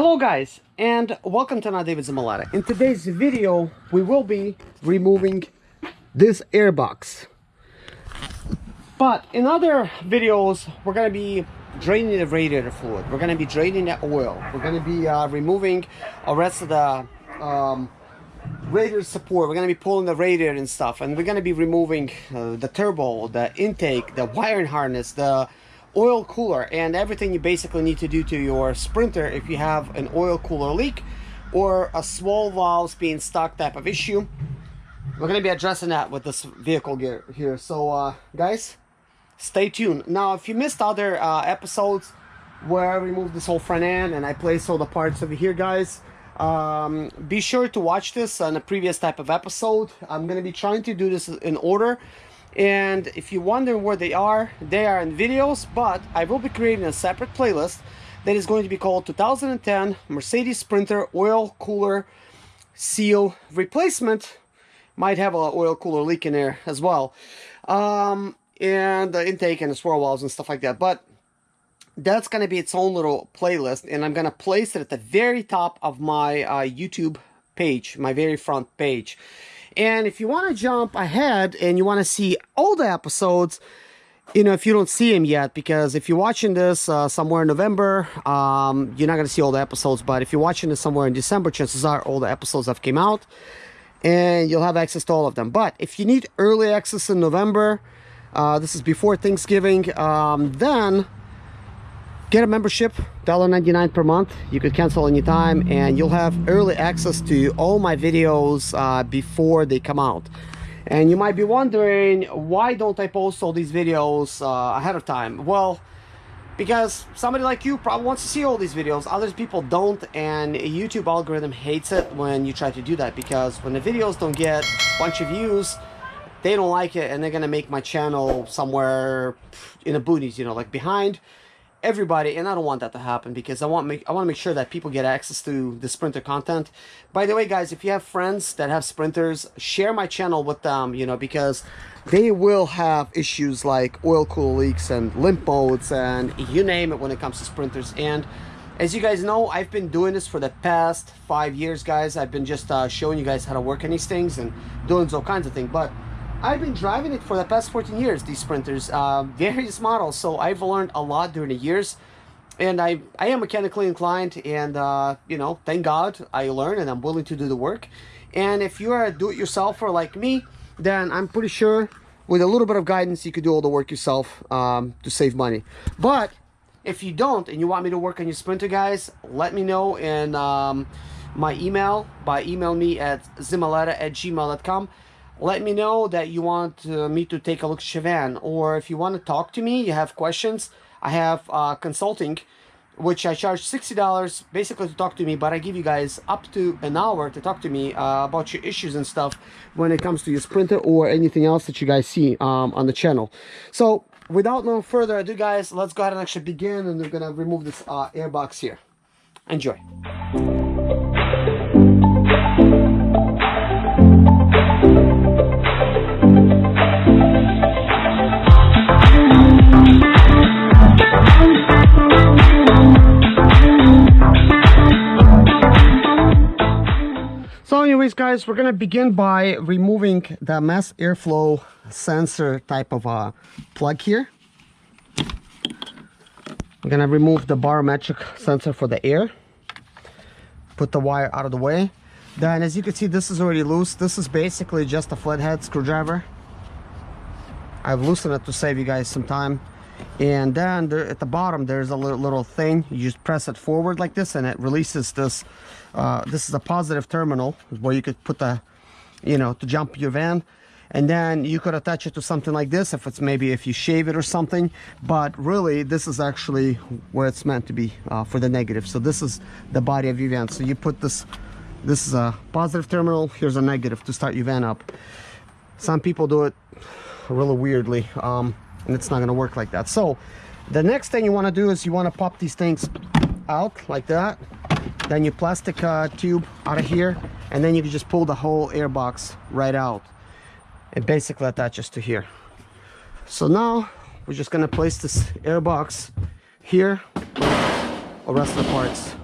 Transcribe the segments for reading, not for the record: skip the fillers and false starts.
Hello guys, and welcome to another Zimaleta. In today's video, we will be removing this air box. But in other videos, we're going to be draining the radiator fluid. We're going to be draining the oil. We're going to be removing the rest of the radiator support. We're going to be pulling the radiator and stuff. And we're going to be removing the turbo, the intake, the wiring harness, the oil cooler, and everything you basically need to do to your Sprinter if you have an oil cooler leak or a small valves being stuck type of issue. We're going to be addressing that with this vehicle gear here. So guys, stay tuned. Now if you missed other episodes where I removed this whole front end and I placed all the parts over here, guys, be sure to watch this on a previous type of episode. I'm going to be trying to do this in order. And if you wonder where they are in videos, but I will be creating a separate playlist that is going to be called 2010 Mercedes Sprinter Oil Cooler Seal Replacement. Might have an oil cooler leak in there as well, and the intake and the swirl valves and stuff like that. But that's going to be its own little playlist, and I'm going to place it at the very top of my YouTube page, my very front page. And if you want to jump ahead and you want to see all the episodes, you know, if you don't see them yet, because if you're watching this somewhere in November, you're not going to see all the episodes. But if you're watching this somewhere in December, chances are all the episodes have came out and you'll have access to all of them. But if you need early access in November, this is before Thanksgiving, then get a membership, $1.99 per month. You could cancel anytime, and you'll have early access to all my videos before they come out. And you might be wondering, why don't I post all these videos ahead of time? Well, because somebody like you probably wants to see all these videos. Other people don't, and YouTube algorithm hates it when you try to do that, because when the videos don't get a bunch of views, they don't like it, and they're gonna make my channel somewhere in the boonies, you know, like behind everybody. And I don't want that to happen, because I want to make sure that people get access to the Sprinter content. By the way, guys, if you have friends that have Sprinters, share my channel with them, you know, because they will have issues like oil cooler leaks and limp modes and you name it when it comes to Sprinters. And as you guys know, I've been doing this for the past 5 years, guys. I've been just showing you guys how to work on these things and doing all kinds of things. But I've been driving it for the past 14 years, these Sprinters, various models, so I've learned a lot during the years, and I am mechanically inclined, and, you know, thank God I learned, and I'm willing to do the work. And if you're a do-it-yourselfer like me, then I'm pretty sure with a little bit of guidance, you could do all the work yourself to save money. But if you don't, and you want me to work on your Sprinter, guys, let me know in my email, email me at zimaleta@gmail.com. Let me know that you want me to take a look at your van, or if you want to talk to me, you have questions. I have consulting, which I charge $60 basically to talk to me, but I give you guys up to an hour to talk to me about your issues and stuff when it comes to your Sprinter or anything else that you guys see on the channel. So without no further ado, guys, let's go ahead and actually begin, and we're gonna remove this air box here. Enjoy. So anyways, guys, we're gonna begin by removing the mass airflow sensor type of plug here. We're gonna remove the barometric sensor for the air, put the wire out of the way. Then, as you can see, this is already loose. This is basically just a flathead screwdriver. I've loosened it to save you guys some time. And then there, at the bottom, there's a little thing. You just press it forward like this, and it releases this. This is a positive terminal where you could put the, you know, to jump your van. And then you could attach it to something like this if it's maybe if you shave it or something. But really, this is actually where it's meant to be for the negative. So this is the body of your van. So you put this. This is a positive terminal. Here's a negative to start your van up. Some people do it really weirdly, and it's not going to work like that. So the next thing you want to do is you want to pop these things out like that. Then your plastic tube out of here, and then you can just pull the whole air box right out. It basically attaches to here. So now we're just going to place this air box here, or rest of the parts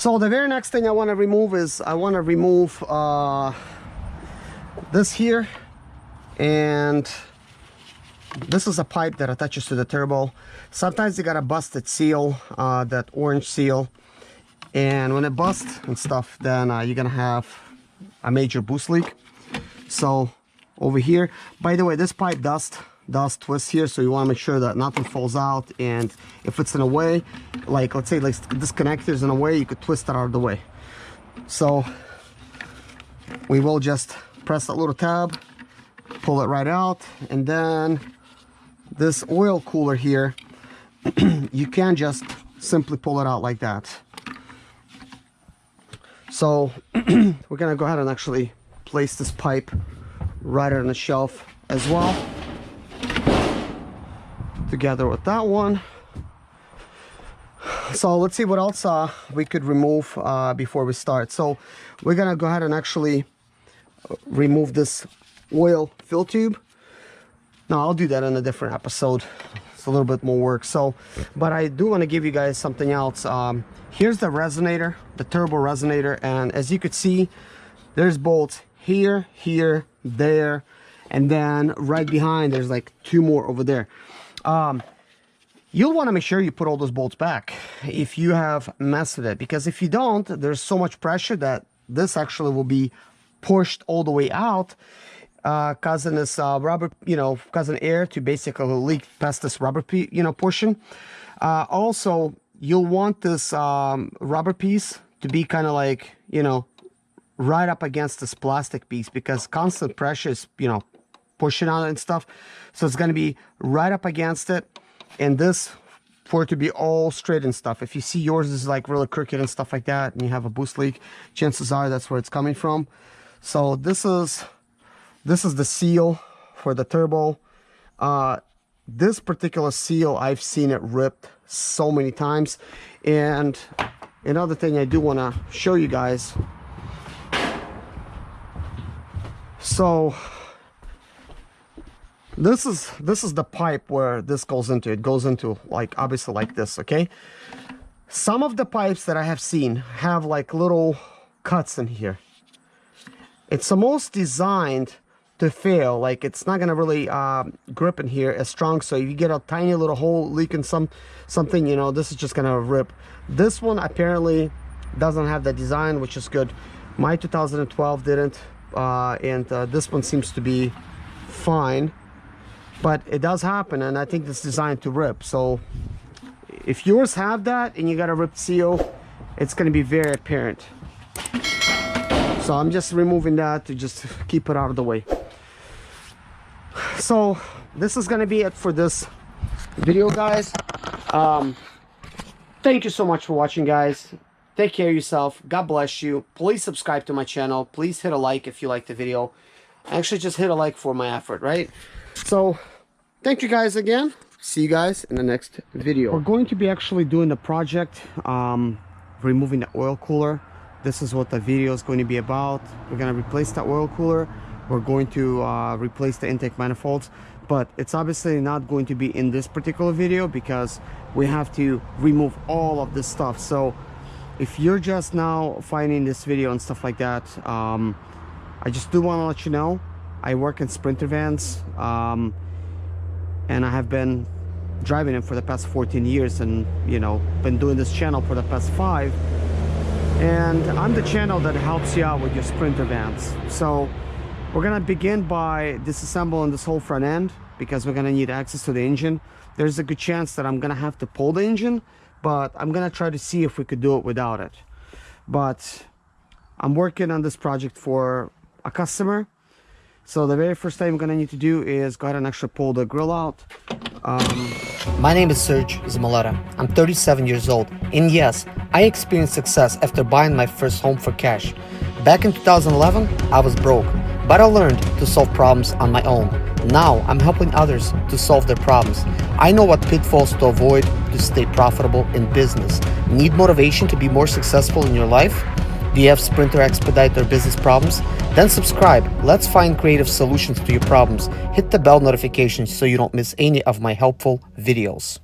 So the very next thing I want to remove is I want to remove this here, and this is a pipe that attaches to the turbo. Sometimes you got a busted seal, that orange seal, and when it busts and stuff, then you're gonna have a major boost leak. So over here, by the way, this pipe does twist here, so you want to make sure that nothing falls out. And if it's in a way, like let's say like this connector is in a way, you could twist it out of the way. So we will just press that little tab, pull it right out, and then this oil cooler here, you can just simply pull it out like that. So we're gonna go ahead and actually place this pipe right on the shelf as well, together with that one. So let's see what else we could remove before we start. So we're gonna go ahead and actually remove this oil fill tube. Now I'll do that in a different episode. It's a little bit more work. So, but I do want to give you guys something else. Here's the resonator, the turbo resonator, and as you could see, there's bolts here, here, there, and then right behind there's like 2 more over there. You'll want to make sure you put all those bolts back if you have messed with it, because if you don't, there's so much pressure that this actually will be pushed all the way out, causing this rubber, causing air to basically leak past this rubber portion. Also, you'll want this rubber piece to be kind of like, right up against this plastic piece, because constant pressure is, pushing on it and stuff. So it's going to be right up against it, and this for it to be all straight and stuff. If you see yours is like really crooked and stuff like that, and you have a boost leak, chances are that's where it's coming from. So this is the seal for the turbo. This particular seal, I've seen it ripped so many times. And another thing I do want to show you guys. So this is the pipe where this goes into. It goes into like obviously like this, okay? Some of the pipes that I have seen have like little cuts in here. It's almost designed to fail, like it's not gonna really grip in here as strong. So if you get a tiny little hole leaking something, this is just gonna rip. This one apparently doesn't have that design, which is good. My 2012 didn't, and this one seems to be fine, but it does happen, and I think it's designed to rip. So if yours have that and you got a ripped seal, it's gonna be very apparent. So I'm just removing that to just keep it out of the way. So this is gonna be it for this video, guys. Thank you so much for watching, guys. Take care of yourself. God bless you. Please subscribe to my channel. Please hit a like if you like the video. Actually, just hit a like for my effort, right? So thank you guys again. See you guys in the next video. We're going to be actually doing the project, removing the oil cooler. This is what the video is going to be about. We're going to replace the oil cooler. We're going to replace the intake manifolds, but it's obviously not going to be in this particular video because we have to remove all of this stuff. So if you're just now finding this video and stuff like that, I just do want to let you know I work in Sprinter vans, and I have been driving them for the past 14 years, and been doing this channel for the past 5. And I'm the channel that helps you out with your Sprinter vans. So we're gonna begin by disassembling this whole front end, because we're gonna need access to the engine. There's a good chance that I'm gonna have to pull the engine, but I'm gonna try to see if we could do it without it. But I'm working on this project for a customer. So the very first thing I'm gonna need to do is go ahead and actually pull the grill out. My name is Serge Zimaleta. I'm 37 years old, and yes, I experienced success after buying my first home for cash. Back in 2011, I was broke, but I learned to solve problems on my own. Now I'm helping others to solve their problems. I know what pitfalls to avoid to stay profitable in business. Need motivation to be more successful in your life? Do you have Sprinter expedite or business problems? Then subscribe. Let's find creative solutions to your problems. Hit the bell notification so you don't miss any of my helpful videos.